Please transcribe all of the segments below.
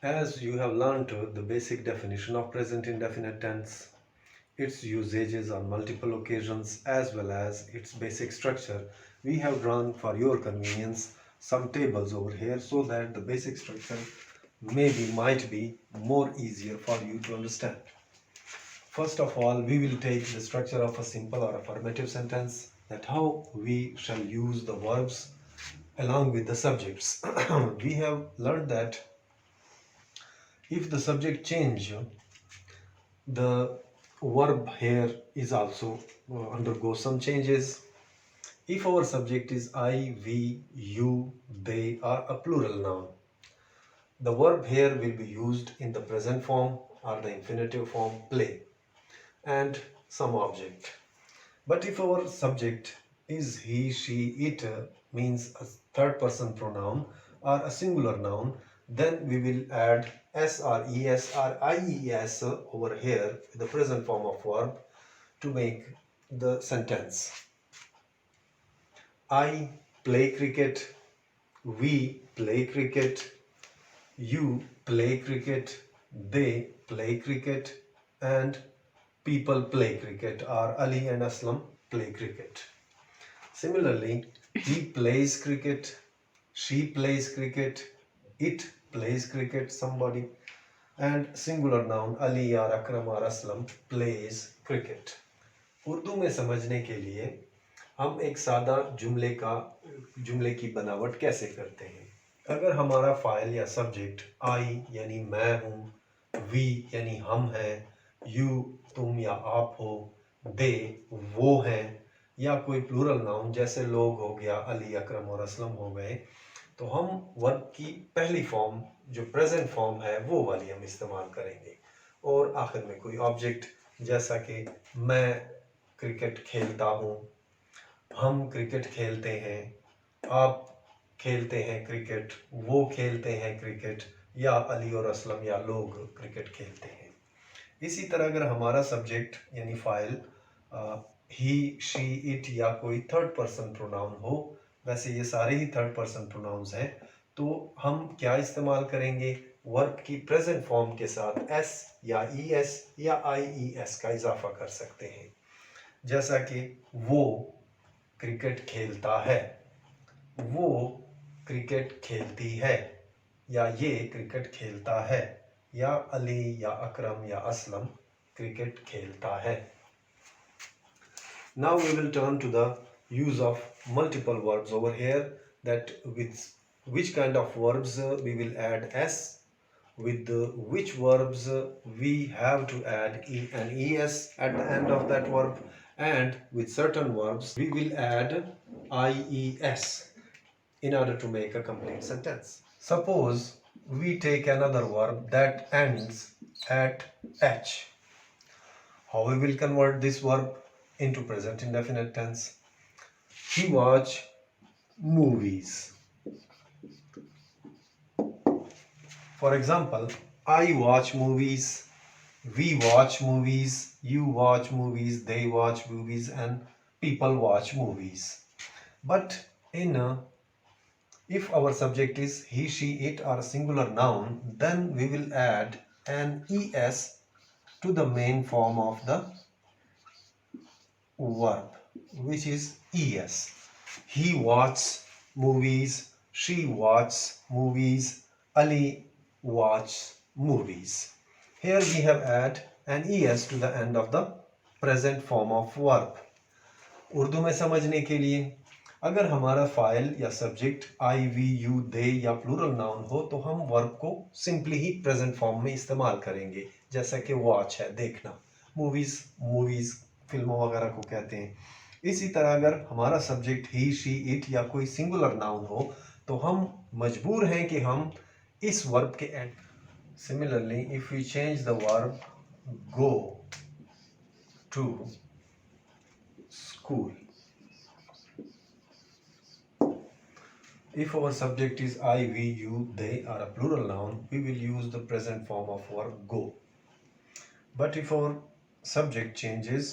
As you have learned the basic definition of present indefinite tense, its usages on multiple occasions as well as its basic structure, we have drawn for your convenience some tables over here so that the basic structure might be more easier for you to understand. First of all, we will take the structure of a simple or affirmative sentence, that how we shall use the verbs along with the subjects. We have learned that if the subject change, the verb here is also undergo some changes. If our subject is I, we, you, they are a plural noun, the verb here will be used in the present form or the infinitive form play and some object. But if our subject is he, she, it, means a third person pronoun or a singular noun, then we will add s or es or ies over here, the present form of verb, to make the sentence. I play cricket, we play cricket, you play cricket, they play cricket, and people play cricket, or Ali and Aslam play cricket. Similarly, he plays cricket, she plays cricket, it plays cricket, somebody, and singular noun Ali or Akram or Aslam plays cricket. Urdu में समझने के लिए हम एक सादा जुमले की बनावट कैसे करते हैं। अगर हमारा फाइल या सब्जेक्ट आई यानी मैं हूँ, वी यानी हम हैं, यू तुम या आप हो, दे वो हैं, या कोई प्लूरल नाउन जैसे लोग हो गया, अली अकरम और असलम हो गए, तो हम वर्ब की पहली फॉर्म जो प्रेजेंट फॉर्म है वो वाली हम इस्तेमाल करेंगे। और आखिर में कोई ऑब्जेक्ट जैसा कि मैं क्रिकेट खेलता हूँ, हम क्रिकेट खेलते हैं, आप खेलते हैं क्रिकेट, वो खेलते हैं क्रिकेट, या अली और असलम या लोग क्रिकेट खेलते हैं। इसी तरह अगर हमारा सब्जेक्ट यानी फाइल ही, शी, इट या कोई थर्ड पर्सन प्रोनाउन हो, वैसे ये सारे ही थर्ड पर्सन प्रोनाउंस हैं, तो हम क्या इस्तेमाल करेंगे, वर्ब की प्रेजेंट फॉर्म के साथ एस या ई एस या आई ई एस का इजाफा कर सकते हैं। जैसा कि वो क्रिकेट खेलता है, वो क्रिकेट खेलती है, या ये क्रिकेट खेलता है, या अली या अकरम या असलम क्रिकेट खेलता है। Now we will turn to the use of multiple verbs over here, that with which kind of verbs we will add s, with which verbs we have to add an es at the end of that verb, and with certain verbs we will add ies in order to make a complete sentence. Suppose we take another verb that ends at h. How we will convert this verb into present indefinite tense? He watch movies. For example, I watch movies, we watch movies, you watch movies, they watch movies, and people watch movies. But if our subject is he, she, it or a singular noun, then we will add an es to the main form of the verb, which is es. He watches movies, she watches movies, Ali watches movies. Here we have add an es to the end of the present form of verb. Urdu में समझने के लिए अगर हमारा file या subject I, we, you, दे या plural noun हो, तो हम वर्ब को सिंपली ही प्रेजेंट फॉर्म में इस्तेमाल करेंगे, जैसा कि वॉच है देखना, मूवीज फिल्मों वगैरह को कहते हैं। इसी तरह अगर हमारा सब्जेक्ट ही, शी, इट या कोई सिंगुलर नाउन हो, तो हम मजबूर हैं कि हम इस वर्ब के end. Similarly if we change the verb go to school, if our subject is I, we, you, they are a plural noun, we will use the present form of verb go. But if our subject changes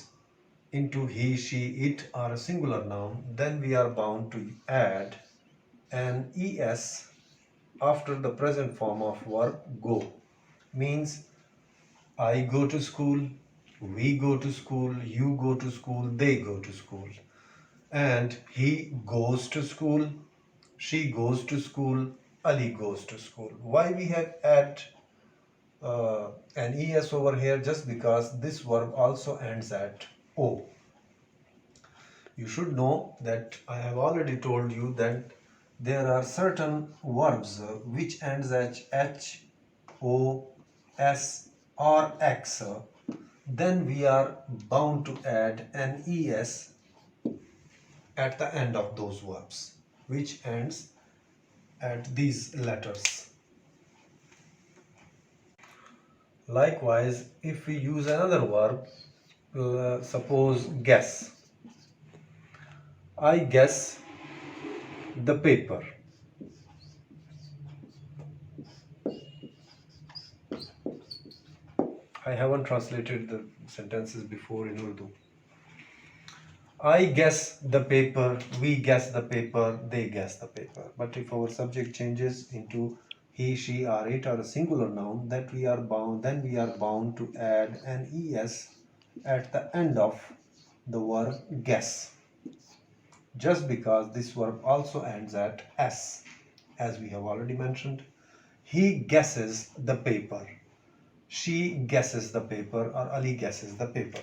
into he, she, it or a singular noun, then we are bound to add an es after the present form of verb go. Means I go to school, we go to school, you go to school, they go to school. And he goes to school, she goes to school, Ali goes to school. Why we have add an es over here? Just because this verb also ends at o. You should know that I have already told you that there are certain verbs which ends at h, o, s or x. Then we are bound to add an es at the end of those verbs which ends at these letters. Likewise, if we use another verb, suppose guess. I guess the paper. I haven't translated the sentences before in Urdu. I guess the paper, we guess the paper, they guess the paper. But if our subject changes into he, she, or it, or a singular noun, then we are bound to add an es at the end of the verb guess. Just because this verb also ends at s, as we have already mentioned. He guesses the paper. She guesses the paper, or Ali guesses the paper.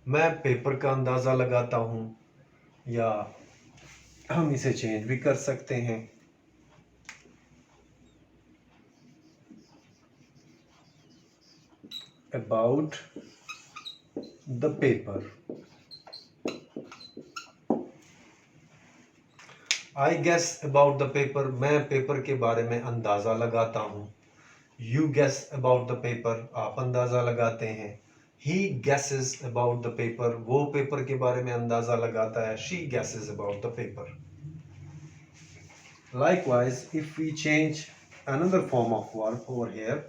मैं paper का अंदाज़ा लगाता हूँ, या हम इसे change भी कर सकते हैं. About the paper. I guess about the paper. मैं पेपर के बारे में अंदाज़ा लगाता हूँ. You guess about the paper. आप अंदाज़ा लगाते हैं. He guesses about the paper. वो पेपर के बारे में अंदाज़ा लगाता है. She guesses about the paper. Likewise, if we change another form of verb over here,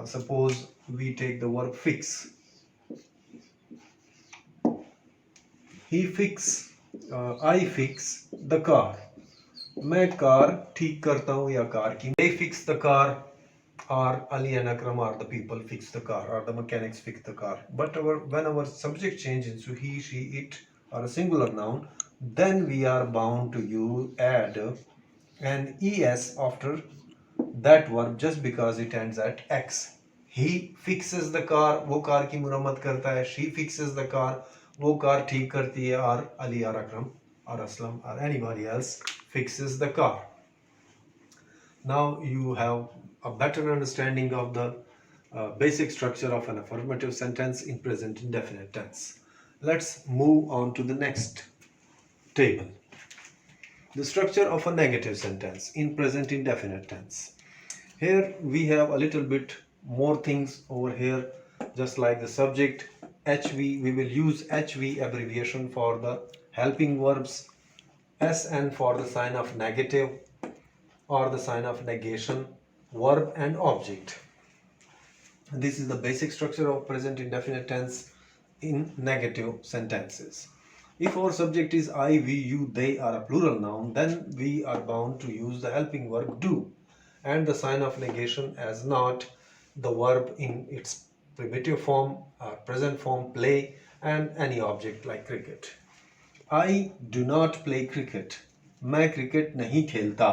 suppose we take the verb fix. He fix, I fix the car. मैं car ठीक करता हूँ या कार की. They fix the car, or Ali and Akram, or the people fix the car, or the mechanics fix the car. But when our subject changes to he, she, it, or a singular noun, then we are bound to add an es after that verb just because it ends at x. He fixes the car, वो car की मुरम्मत करता है. She fixes the car, वो car ठीक करती है. Or Ali or Akram or Aslam or anybody else fixes the car. Now you have a better understanding of the basic structure of an affirmative sentence in present indefinite tense. Let's move on to the next table. The structure of a negative sentence in present indefinite tense. Here we have a little bit more things over here, just like the subject HV. We will use HV abbreviation for the helping verbs, SN for the sign of negative or the sign of negation, verb and object. This is the basic structure of present indefinite tense in negative sentences. If our subject is I, we, you, they, or a plural noun, then we are bound to use the helping verb do and the sign of negation as not, the verb in its primitive form, present form, play, and any object like cricket. I do not play cricket. मैं cricket नहीं खेलता.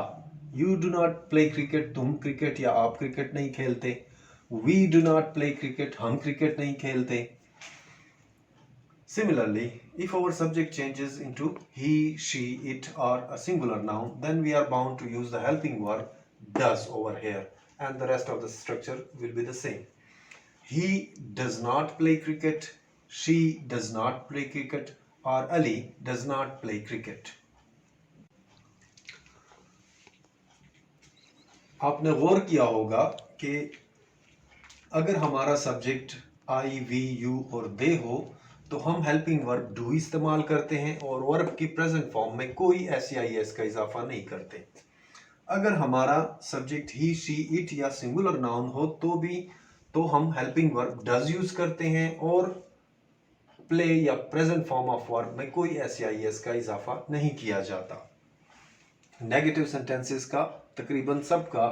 You do not play cricket. तुम cricket या आप cricket नहीं खेलते. We do not play cricket. हम cricket नहीं खेलते. Similarly, if our subject changes into he, she, it, or a singular noun, then we are bound to use the helping verb does over here, and the rest of the structure will be the same. He does not play cricket, she does not play cricket, or Ali does not play cricket. आपने गौर किया होगा कि अगर हमारा subject I, we, you और दे हो तो हम हेल्पिंग वर्ब डू इस्तेमाल करते हैं और वर्ब की प्रेजेंट फॉर्म में कोई एस का इजाफा नहीं करते. अगर हमारा सब्जेक्ट ही, शी, इट या सिंगुलर नाउन हो तो हम हेल्पिंग वर्ब डज यूज करते हैं और प्ले या प्रेजेंट फॉर्म ऑफ वर्ब में कोई एस का इजाफा नहीं किया जाता. नेगेटिव सेंटेंसेस का तकरीबन सबका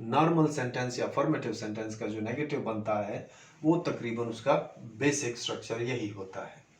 नॉर्मल सेंटेंस या फॉर्मेटिव सेंटेंस का जो नेगेटिव बनता है वो तकरीबन उसका बेसिक स्ट्रक्चर यही होता है।